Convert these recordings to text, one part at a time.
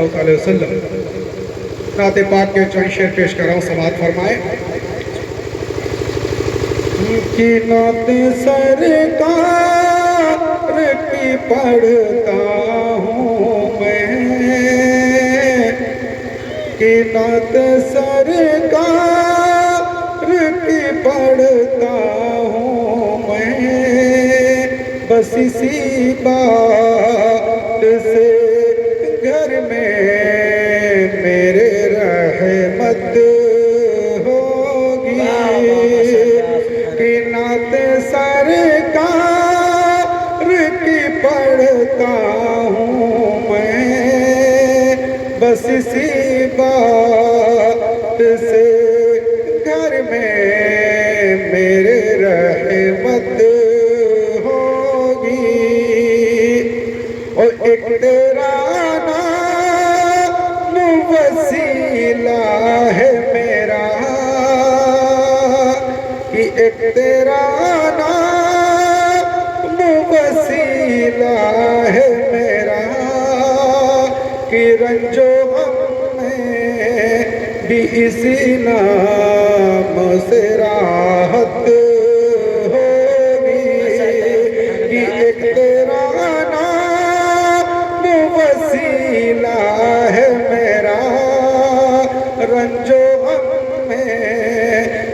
اللہ علیہ وسلم نعت پاک کے چند شعر پیش کر رہا ہوں، سماعت فرمائیں۔ کی نعت سرکار کی پڑھتا ہوں میں، کی نعت سرکار کی پڑھتا ہوں میں، بس اسی بات سے گھر میں میرے رحمت ہوگی، کہ نعت سرکار کی پڑھتا ہوں میں، بس اسی بات سے گھر میں میرے رحمت ہوگی، اور ایک تیرا نام وسیلہ ہے میرا، کہ ایک تیرا نام وسیلہ ہے میرا، کہ رنج و غم میں بھی اسی نام سے راحت ہوگی، کہ ایک تیرا نام وسیلہ ہے میرا، رنج و غم میں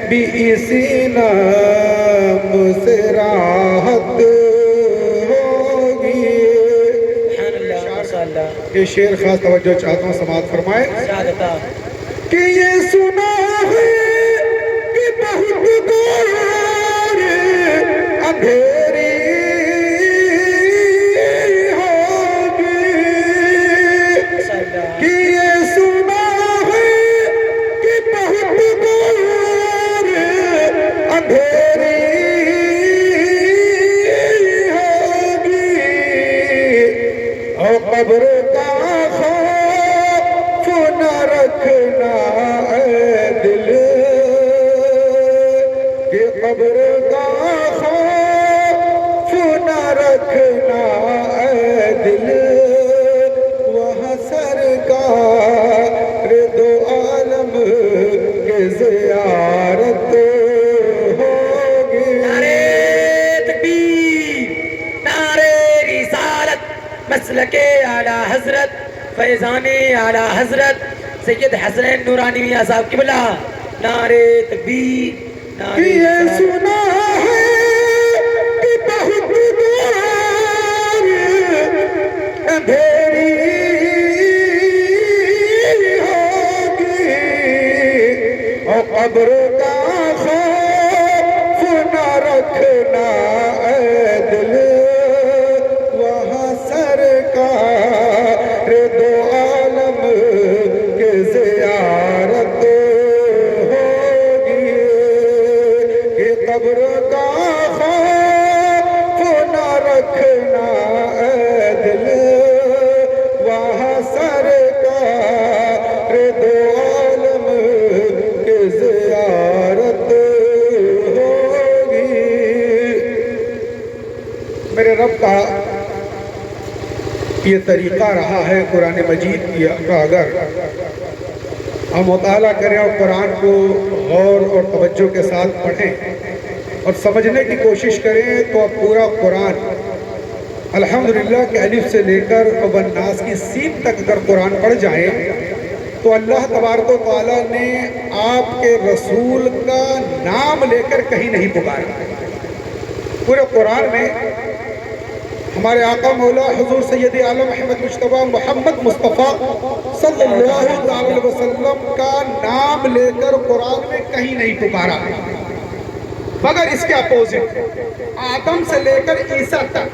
بھی اسی نام سے راحت ہوگی۔ یہ شعر خاص توجہ چاہتا ہوں، سماعت فرمائے۔ کہ یہ سنا ہے کہ بہت دور اندھیری ہوگی، کہ یہ سنا ہے کہ بہت دور اندھیری ہوگی، اور قبر کا خوف نہ رکھنا اے دل، کہ قبر کا خوف نہ رکھنا اے دل، وہاں سرکار دو عالم کے زیارت ہوگی۔ نعرہ تکبیر، نعرہ رسالت، مسلک اعلیٰ حضرت فیضان اعلیٰ حضرت سید حسنین نورانی میاں صاحب قبلہ، نعرہ تکبیر، نعرہ یہ رسالت۔ سنا ہے کہ بہت دور اندھیری ہوگی، اور قبر کا خوف نہ رکھنا اے دل، وہاں سرکار دو عالم کے زیارت ہوگی، کہ قبر کا خوف نہ رکھنا اے دل، وہاں سرکار دو عالم کے زیارت ہوگی۔ میرے رب کا یہ طریقہ رہا ہے قرآن مجید کا، اگر ہم مطالعہ کریں اور قرآن کو غور اور توجہ کے ساتھ پڑھیں اور سمجھنے کی کوشش کریں، تو اب پورا قرآن الحمدللہ کے الف سے لے کر والناس کی سین تک اگر قرآن پڑھ جائیں، تو اللہ تبارک و تعالیٰ نے آپ کے رسول کا نام لے کر کہیں نہیں پکارا۔ پورے قرآن میں ہمارے آقا مولا حضور سید عالم احمد مجتبیٰ محمد مصطفیٰ صلی اللہ علیہ وسلم کا نام لے کر قرآن میں کہیں نہیں پکارا، مگر اس کے اپوزٹ آدم سے لے کر عیسیٰ تک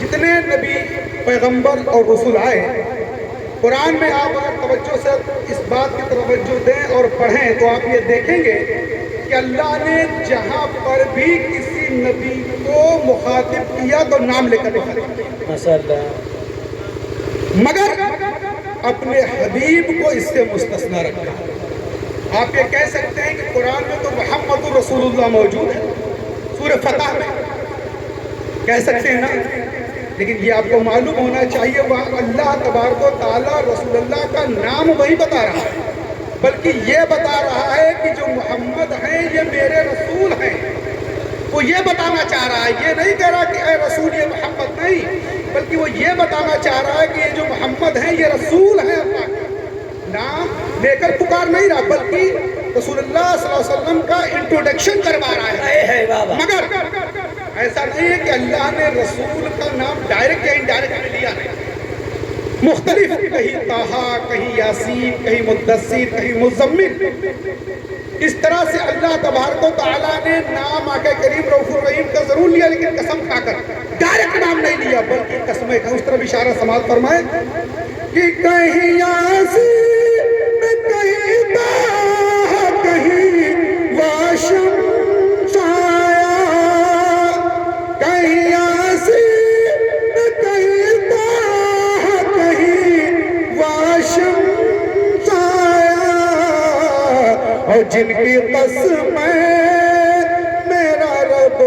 جتنے نبی پیغمبر اور رسول آئے، قرآن میں آپ اگر توجہ سے اس بات کی توجہ دیں اور پڑھیں، تو آپ یہ دیکھیں گے کہ اللہ نے جہاں پر بھی کسی نبی کو مخاطب کیا تو نام لے کر مخاطب کیا، ماشاءاللہ، مگر اپنے حبیب کو اس سے مستثنی رکھا۔ آپ یہ کہہ سکتے ہیں کہ قرآن میں تو محمد رسول اللہ موجود ہے، سورہ فتح میں کہہ سکتے ہیں نا، لیکن یہ آپ کو معلوم ہونا چاہیے وہاں اللہ تبارک و تعالیٰ رسول اللہ کا نام وہی بتا رہا ہے، بلکہ یہ بتا رہا ہے کہ جو محمد ہیں یہ میرے رسول ہیں۔ وہ یہ بتانا چاہ رہا ہے، یہ نہیں کہہ رہا کہ اے رسول یہ محمد نہیں، بلکہ وہ یہ بتانا چاہ رہا ہے کہ یہ جو محمد ہیں یہ رسول ہیں، اللہ کے نام لے کر پکار نہیں رہا، بلکہ رسول اللہ صلی اللہ علیہ وسلم کا انٹروڈکشن کروا رہا ہے۔ مگر ایسا نہیں ہے کہ اللہ نے رسول کا نام ڈائریکٹ یا انڈائریکٹ لیا ہے، مختلف، کہیں طٰہٰ، کہیں یاسین، کہیں مدثر، کہیں مزمل، اس طرح سے اللہ تبارک و تعالیٰ نے نام آقا کریم رؤوف الرحیم کا ضرور لیا، لیکن قسم کھا کر ڈائریکٹ نام نہیں لیا، بلکہ قسمیں کھا۔ اس طرح اشارہ سماعت فرمائے کہ کہیں یاسین، کہیں طٰہٰ، کہیں واشم سایہ، کہیں یاسین، کہیں طٰہٰ، کہیں واشم سایہ، اور جن کی قسمیں میرا رب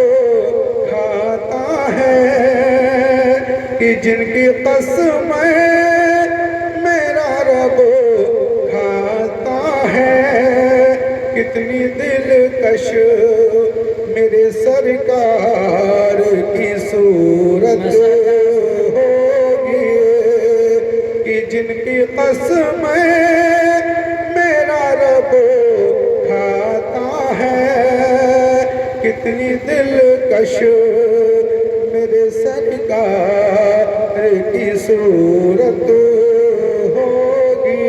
کھاتا ہے، کہ جن کی قسمیں میرا رب کھاتا ہے، کتنی دلکش میرے سرکار کی صورت ہوگی، کہ جن کی قسمیں میرا رب کھاتا ہے، کتنی دلکش میرے سرکار کی صورت ہوگی۔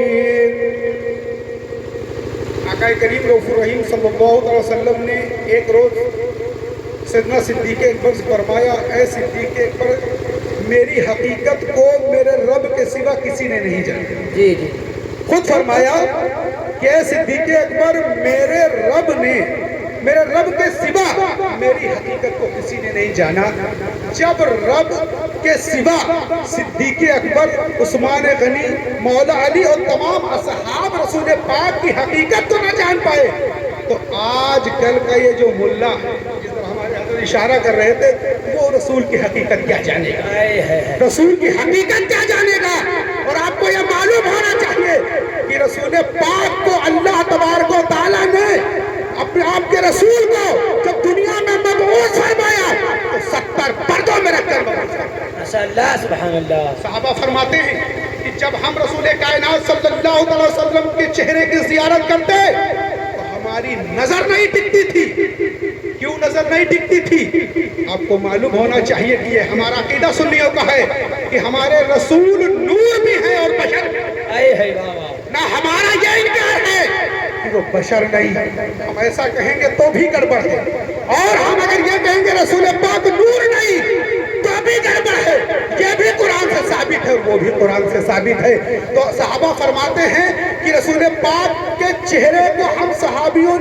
آقا کریم رؤوف الرحیم صلی اللہ علیہ وسلم نے ایک روز سیدنا صدیق اکبر سے فرمایا، اے صدیق اکبر، میری حقیقت کو میرے رب کے سوا کسی نے نہیں جانا۔ جی جی، خود فرمایا کہ اے صدیق اکبر، میرے رب کے سوا میری حقیقت کو کسی نے نہیں جانا۔ جب رب کے سوا صدیق اکبر، عثمان غنی، مولا علی اور تمام اصحاب رسول پاک کی حقیقت کو نہ جان پائے، تو آج کل کا یہ جو ملا ہے، جس طرح ہمارے حضرت اشارہ کر رہے تھے، وہ رسول کی حقیقت کیا جانے گا؟ رسول کی حقیقت کیا جانے گا؟ اور آپ کو یہ معلوم ہونا چاہیے کہ رسول پاک کو اللہ تبارک و تعالیٰ نے اپنے آپ کے رسول کو جب دنیا میں مبعوث فرمایا تو 70 پردوں میں رکھ کر مبعوث فرمایا۔ ماشاء اللہ، سبحان اللہ۔ صحابہ فرماتے ہیں کہ جب ہم رسول کائنات صلی اللہ علیہ وسلم کے چہرے کی زیارت کرتے تو ہماری نظر نہیں ٹکتی تھی۔ کیوں نظر نہیں ٹکتی تھی؟ آپ کو معلوم ہونا چاہیے کہ یہ ہمارا عقیدہ سنیوں کا ہے کہ ہمارے رسول نور بھی ہیں اور بشر بھی ہیں۔ نہ ہمارا یہ انکار ہے کہ وہ بشر نہیں، ہم ایسا کہیں گے تو بھی گڑبڑ ہے، اور ہم اگر یہ کہیں گے رسول پاک نور نہیں تو بھی گڑبڑ ہے، یہ بھی قرآن سے ثابت ہے اور وہ بھی قرآن سے ثابت ہے۔ تو صحابہ فرماتے ہیں کہ رسول پاک کے چہرے کو ہم صحابیوں